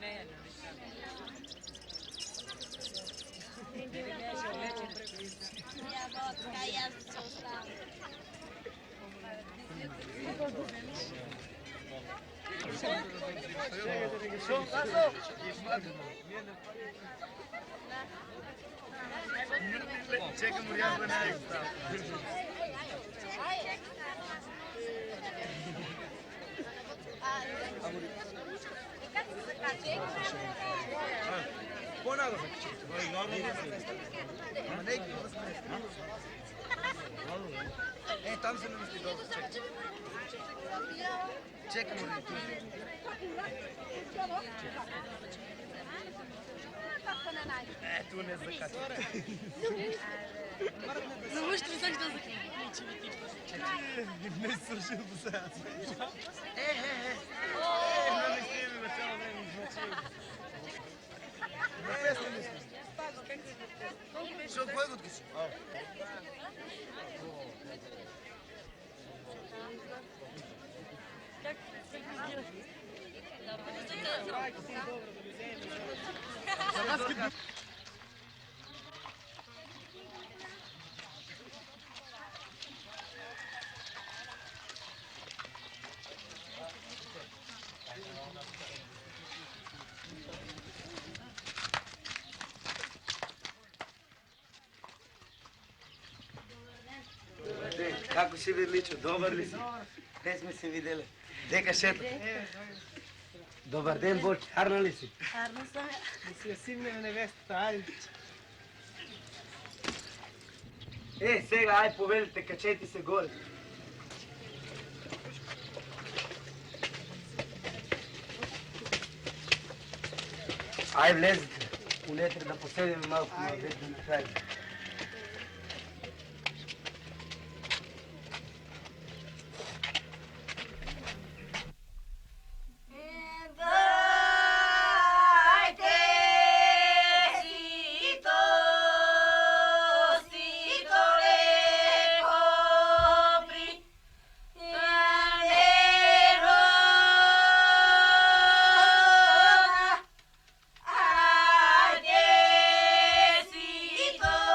Ja vodka, ja zostam. Čekaj, moram बनाएगा Ponago tam se namesti dobro, čekaj. Čekaj, moram tu. Tu ne zakati. No можеш да вземеш да заключи. Не слушай до сега. Не мислим на цяло време значи. Що, кой го откиси? Как Kako si vi, Mičo, dobar li si? Gde smo se videli? Дека шета? Добър ден, Борче. Харна ли си? Харна съм. Да си я симнем невестата, айде. Сега, ай, повелите, качете се горе. Ай, влезете. Улетре да поседим малко на обед да направим. Despacito.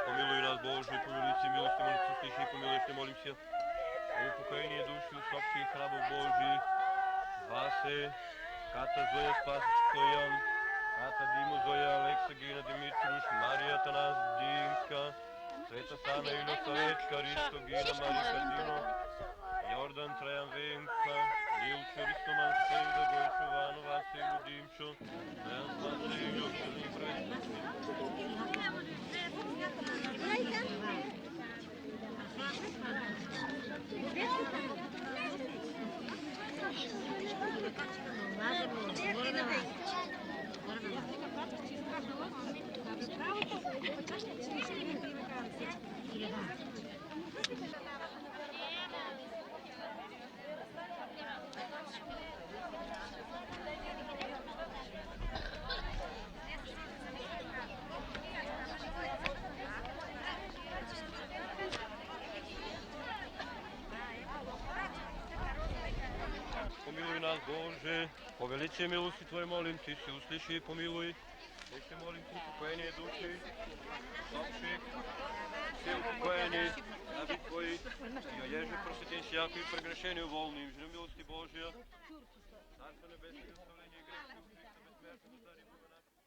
Помилуй нас, Боже, по велице милости, молитву слыши, помилуй, молимся. О упокоение души усопших рабов Божьих, Васе, Ката Зоя Спасоян, Ката Диму Зоя, Алекса Гина Димитруш, Мария Танас Димска, Света Сана Илосавечка, Ристо Гина Марика Димо, Jordan Trajan Vemka, Nilčo Ristoman Sevda Gojčo Vano Vasilju Dimčo, Trajan Svasilju Crni Prest. Помилуй нас, Боже, по величие милости Твоей молим Ти, се услыши и помилуй. Ще молим Ти, упокоение души, усопших, все упокоени, раби Твои, и оеже просветен всякое прегрешение уволним, жена милости Божия, Царство Небесное, оставление грешных, Христа бессмертного, царя Бога нашего.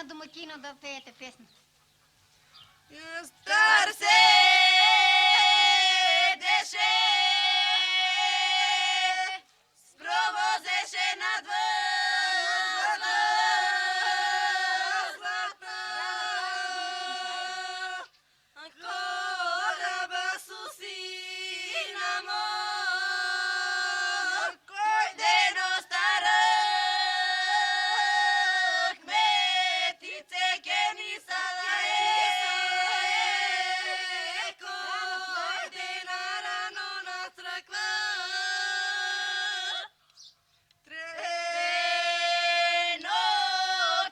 на домакина да пеете песни. Стар се деше, спровозеше над възлата, кораба су сина мор, кой дено старък метице ке ни садае, кой дена рано на црква. Трено,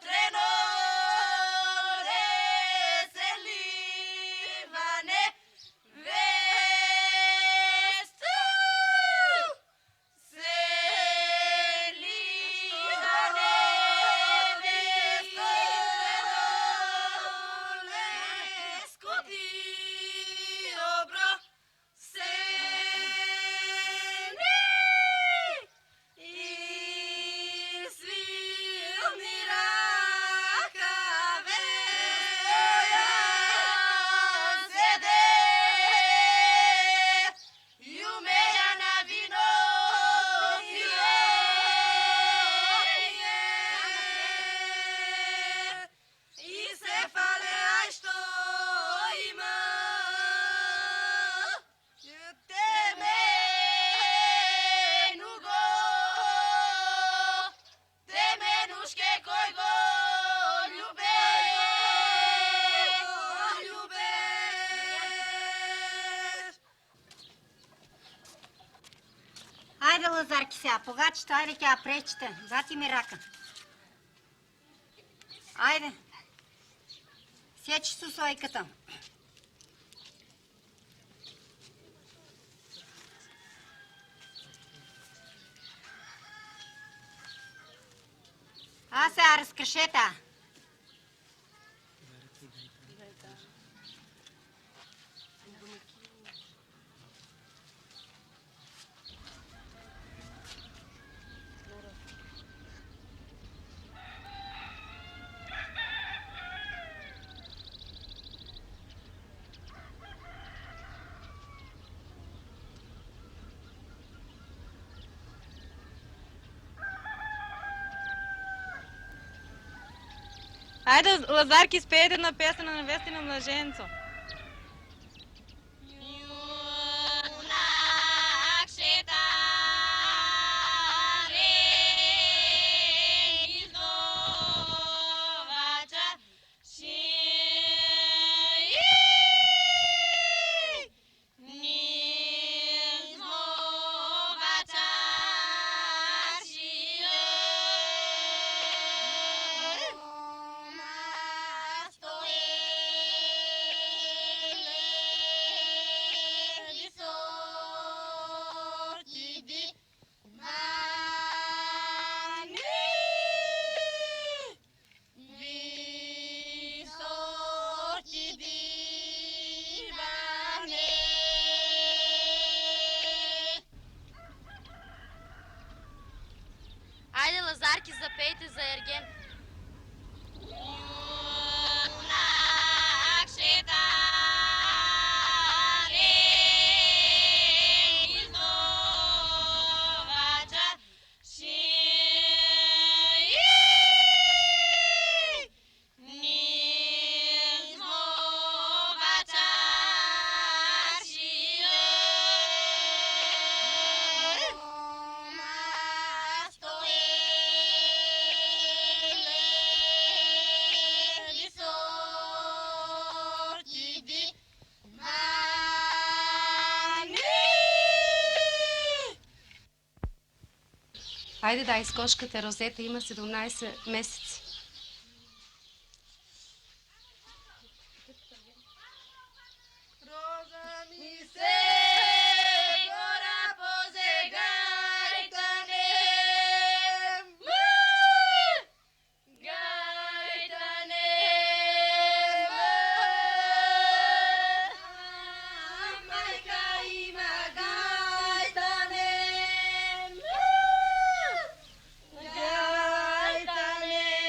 трено, реселиване, весто, селиване, весто, леско ти обро, сени и свилни ръкаве, седе и умея на вино пие, и се фале, ай що има. Теменушке кой го любе, Айде, Лазарки сега, погачето, айде тя пречите, зати ми рака. Айде. Сечи сусойката. А сега разкрешете. Айде, Лазарки, спеете на песен на невеста на младенцо. юнак шетаре изнувача Айде, Лазарки, запейте за Ерген. Юнак шетаре изнувача Айде дай с кошката Розета, има 17 месеца. Роза ми се гора позегайтане, гайтане, майка има гайтане, гайтане.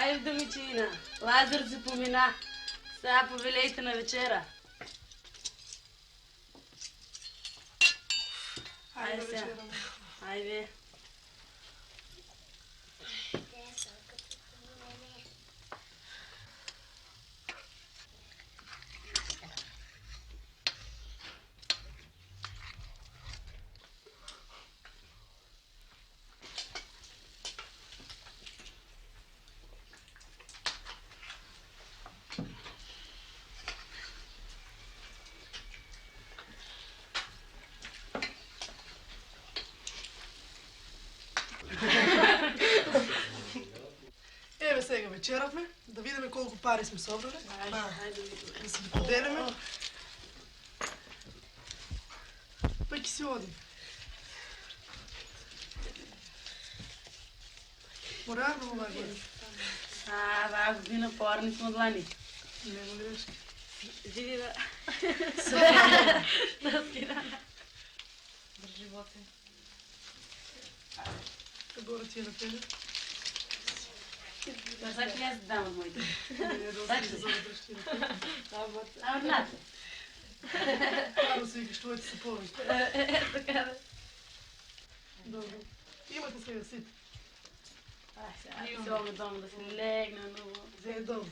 Айде, домичина. Лазар се помина. Сега повелейте на вечера. Айде сега. Айде. Еве сега вечерахме, да видим колко пари сме събрали. Айде, Да си ги поделяме. Пък и си одим. Морално това годиш. Да, година по-арни сме длани. Нема грешка. Види да. Горе ти е на тебе. Да, сега ли аз да дам от моите? Не, да си заведеш ти на тебе. А, орнате. Паро си викаш, твоите са повече. Така да. Добре. Имате сега сит. Ай, сега. Идваме дома да се легна много. Взе долу.